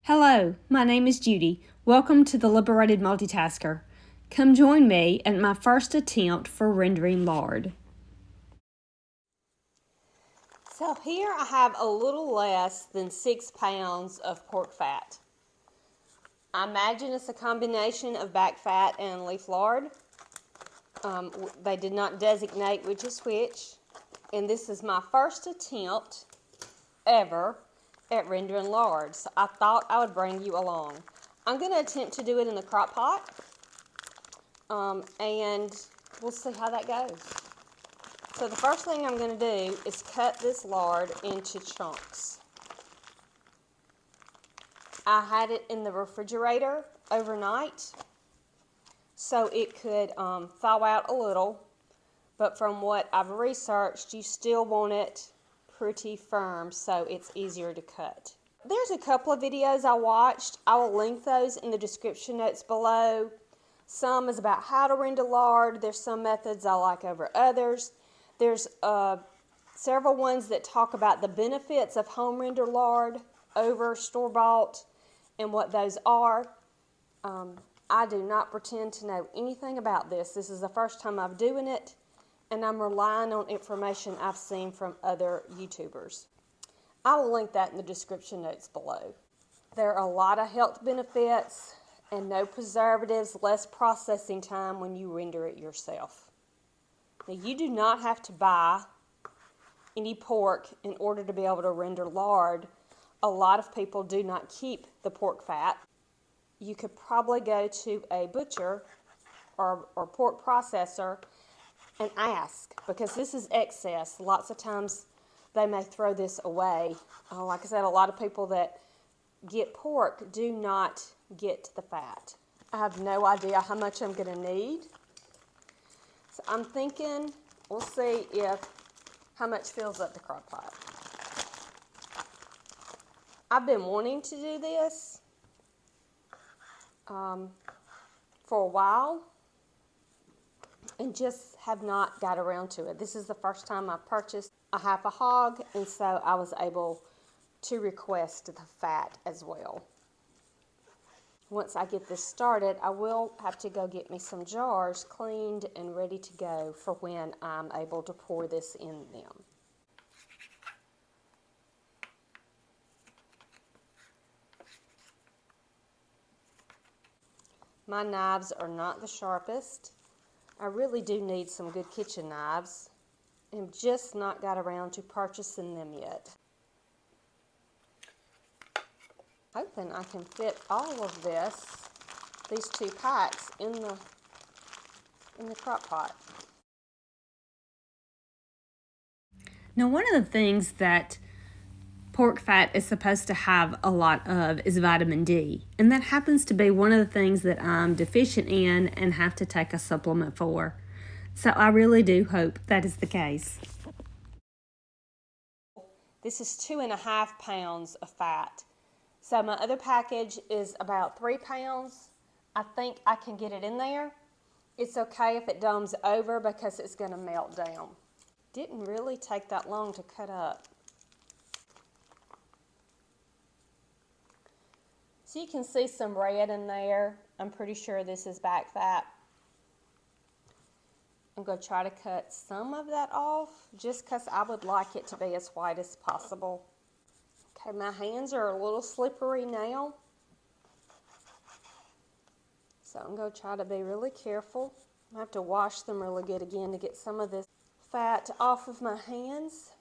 Hello, my name is Judy. Welcome to the Liberated Multitasker. Come join me at my first attempt for rendering lard. So here I have a little less than 6 pounds of pork fat. I imagine it's a combination of back fat and leaf lard. They did not designate which is which. And this is my first attempt ever at rendering lard, so I thought I would bring you along. I'm going to attempt to do it in the crock pot, and we'll see how that goes. So the first thing I'm going to do is cut this lard into chunks. I had it in the refrigerator overnight so it could thaw out a little, but from what I've researched, you still want it pretty firm so it's easier to cut. There's a couple of videos I watched. I will link those in the description notes below. Some is about how to render lard. There's some methods I like over others. There's several ones that talk about the benefits of home render lard over store-bought and what those are. I do not pretend to know anything about this. This is the first time I'm doing it, and I'm relying on information I've seen from other YouTubers. I will link that in the description notes below. There are a lot of health benefits and no preservatives, less processing time when you render it yourself. Now, you do not have to buy any pork in order to be able to render lard. A lot of people do not keep the pork fat. You could probably go to a butcher or pork processor and ask, because this is excess. Lots of times they may throw this away. Like I said, a lot of people that get pork do not get the fat. I have no idea how much I'm going to need. So I'm thinking, we'll see how much fills up the crock pot. I've been wanting to do this for a while, and just have not got around to it. This is the first time I've purchased a half a hog, and so I was able to request the fat as well. Once I get this started, I will have to go get me some jars cleaned and ready to go for when I'm able to pour this in them. My knives are not the sharpest. I really do need some good kitchen knives. I've just not got around to purchasing them yet. Hoping I can fit all of these 2 packs in the crock pot. Now, one of the things that pork fat is supposed to have a lot of is vitamin D, and that happens to be one of the things that I'm deficient in and have to take a supplement for. So I really do hope that is the case. This is 2.5 pounds of fat. So my other package is about 3 pounds. I think I can get it in there. It's okay if it domes over because it's going to melt down. Didn't really take that long to cut up. So you can see some red in there. I'm pretty sure this is back fat. I'm going to try to cut some of that off just because I would like it to be as white as possible. Okay, my hands are a little slippery now. So I'm going to try to be really careful. I have to wash them really good again to get some of this fat off of my hands.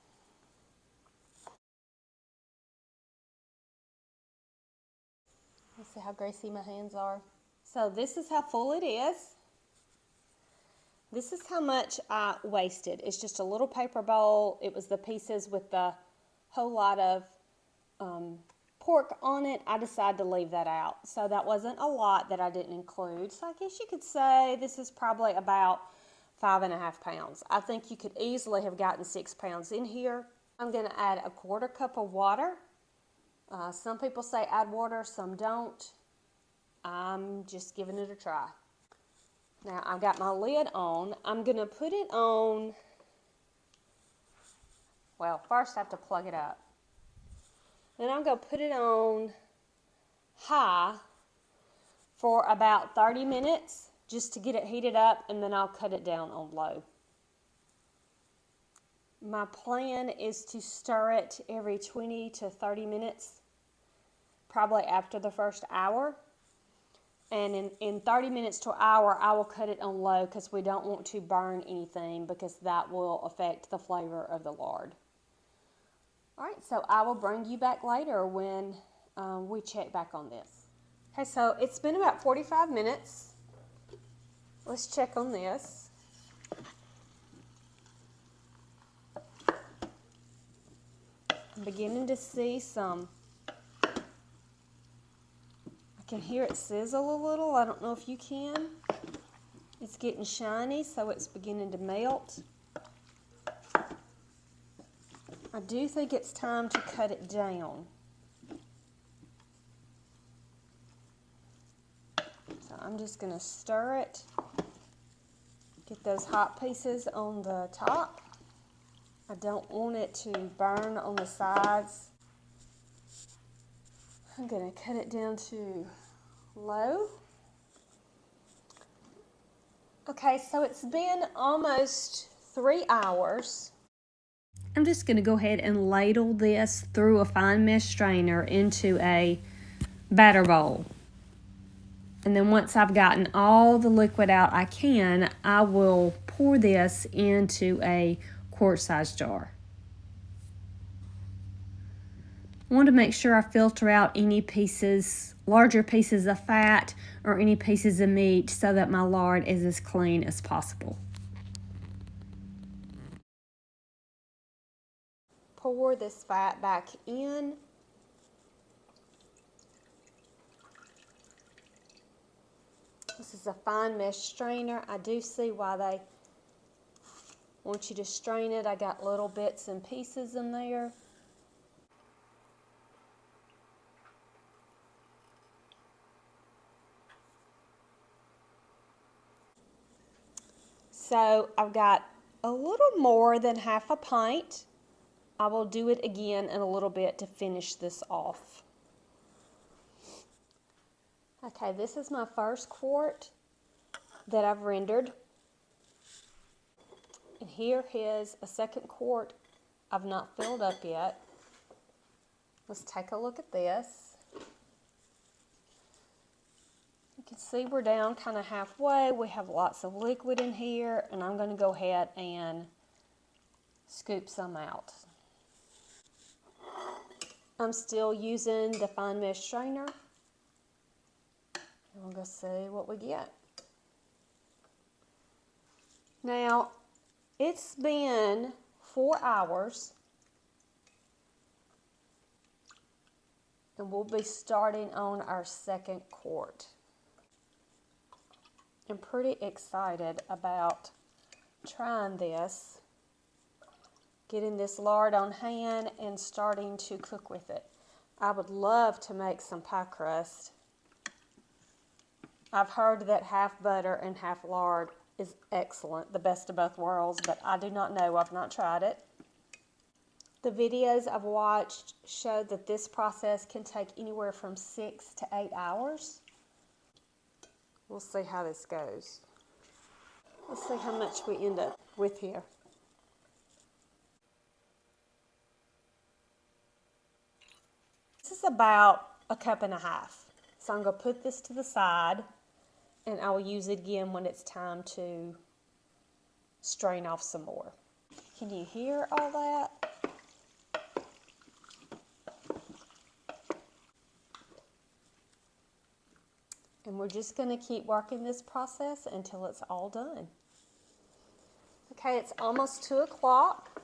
Let's see how greasy my hands are. So this is how full it is. This is how much I wasted. It's just a little paper bowl. It was the pieces with the whole lot of pork on it. I decided to leave that out. So that wasn't a lot that I didn't include. So I guess you could say this is probably about 5.5 pounds. I think you could easily have gotten 6 pounds in here. I'm going to add a 1/4 cup of water. Some people say add water, some don't. I'm just giving it a try. Now I've got my lid on. I'm going to put it on, well, first I have to plug it up. Then I'm going to put it on high for about 30 minutes just to get it heated up, and then I'll cut it down on low. My plan is to stir it every 20 to 30 minutes, probably after the first hour. And in 30 minutes to an hour, I will cut it on low because we don't want to burn anything, because that will affect the flavor of the lard. All right, so I will bring you back later when we check back on this. Okay, so it's been about 45 minutes. Let's check on this. I'm beginning to see some, I can hear it sizzle a little. I don't know if you can. It's getting shiny, so it's beginning to melt. I do think it's time to cut it down. So I'm just going to stir it. Get those hot pieces on the top. I don't want it to burn on the sides. I'm going to cut it down to low. Okay, so it's been almost 3 hours. I'm just going to go ahead and ladle this through a fine mesh strainer into a batter bowl. And then once I've gotten all the liquid out I can, I will pour this into a quart-sized jar. I want to make sure I filter out any pieces, larger pieces of fat or any pieces of meat, so that my lard is as clean as possible. Pour this fat back in. This is a fine mesh strainer. I do see why they want you to strain it. I got little bits and pieces in there. So I've got a little more than half a pint. I will do it again in a little bit to finish this off. Okay, this is my first quart that I've rendered. And here is a second quart I've not filled up yet. Let's take a look at this. You can see we're down kind of halfway. We have lots of liquid in here, and I'm going to go ahead and scoop some out. I'm still using the fine mesh strainer. And we'll go see what we get. Now, it's been 4 hours, and we'll be starting on our second quart. I'm pretty excited about trying this, getting this lard on hand and starting to cook with it. I would love to make some pie crust. I've heard that half butter and half lard is excellent, the best of both worlds, but I do not know. I've not tried it. The videos I've watched show that this process can take anywhere from 6 to 8 hours. We'll see how this goes. Let's see how much we end up with here. This is about a cup and a half. So I'm going to put this to the side, and I will use it again when it's time to strain off some more. Can you hear all that? And we're just going to keep working this process until it's all done. Okay, it's almost 2 o'clock,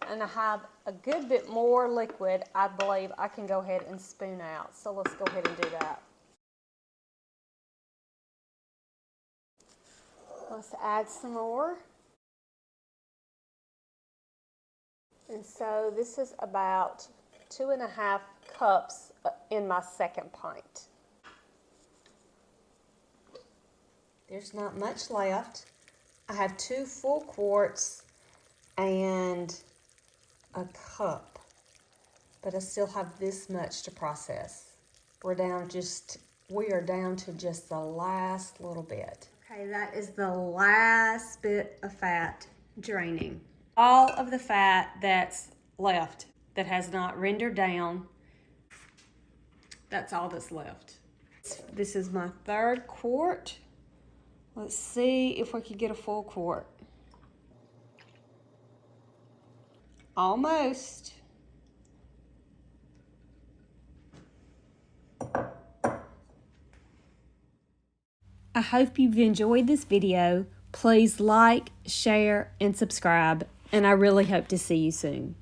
and I have a good bit more liquid I believe I can go ahead and spoon out. So let's go ahead and do that. Let's add some more. And so this is about 2.5 cups in my second pint. There's not much left. I have 2 full quarts and a cup, but I still have this much to process. We are down to just the last little bit. Okay, that is the last bit of fat draining. All of the fat that's left that has not rendered down, that's all that's left. This is my 3rd quart. Let's see if we could get a full quart. Almost. I hope you've enjoyed this video. Please like, share, and subscribe, and I really hope to see you soon.